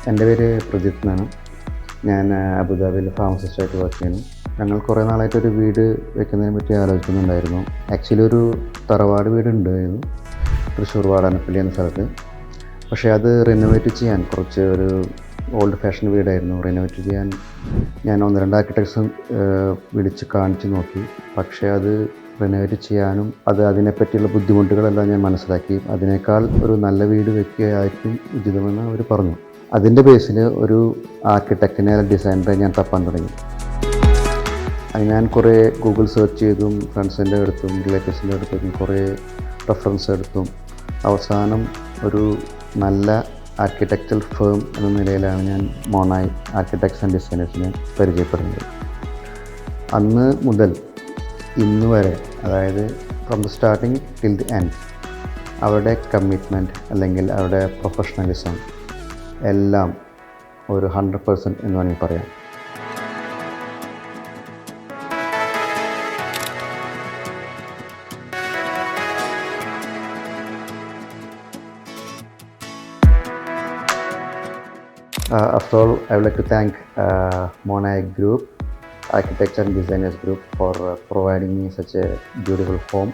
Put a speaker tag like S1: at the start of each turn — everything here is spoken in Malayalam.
S1: എൻ്റെ പേര് പ്രജിത്ത് എന്നാണ്. ഞാൻ അബുദാബിയിൽ ഫാർമസിസ്റ്റായിട്ട് വർക്ക് ചെയ്യുന്നു. ഞങ്ങൾ കുറേ നാളായിട്ടൊരു വീട് വെക്കുന്നതിനെ പറ്റി ആലോചിക്കുന്നുണ്ടായിരുന്നു. ആക്ച്വലി ഒരു തറവാട് വീടുണ്ടായിരുന്നു തൃശ്ശൂർ വാടാനപ്പള്ളി എന്ന സ്ഥലത്ത്. പക്ഷേ അത് റിനോവേറ്റ് ചെയ്യാൻ കുറച്ച് ഒരു ഓൾഡ് ഫാഷൻ വീടായിരുന്നു. റിനോവേറ്റ് ചെയ്യാൻ ഞാൻ 1-2 ആർക്കിടെക്ട്സും വിളിച്ച് കാണിച്ച് നോക്കി. പക്ഷേ അത് റിനോവേറ്റ് ചെയ്യാനും അതിനെപ്പറ്റിയുള്ള ബുദ്ധിമുട്ടുകളെല്ലാം ഞാൻ മനസ്സിലാക്കി. അതിനേക്കാൾ ഒരു നല്ല വീട് വെക്കുകയായിരിക്കും ഉചിതമെന്ന് അവർ പറഞ്ഞു. അതിൻ്റെ ബേസിൽ ഒരു ആർക്കിടെക്റ്റിനെ ഡിസൈനറെ ഞാൻ തപ്പാൻ തുടങ്ങി. അത് ഞാൻ കുറേ ഗൂഗിൾ സെർച്ച് ചെയ്തും ഫ്രണ്ട്സിൻ്റെ അടുത്തും റിലേറ്റീവ്സിൻ്റെ അടുത്തും കുറേ റെഫറൻസ് എടുത്തും അവസാനം ഒരു നല്ല ആർക്കിടെക്ചറൽ ഫേം എന്ന നിലയിലാണ് ഞാൻ മോണായ് ആർക്കിടെക്ട്സ് ആൻഡ് ഡിസൈനേഴ്സിനെ പരിചയപ്പെടുന്നത്. അന്ന് മുതൽ ഇന്ന് വരെ, അതായത് from the starting till the end, അവരുടെ കമ്മിറ്റ്മെൻറ്റ് അല്ലെങ്കിൽ അവരുടെ പ്രൊഫഷണലിസം എല്ലാം ഒരു 100% എന്ന് വേണമെങ്കിൽ പറയാം. After all, I would like to thank Monai Group, Architecture and Designers Group, for providing me such a beautiful home.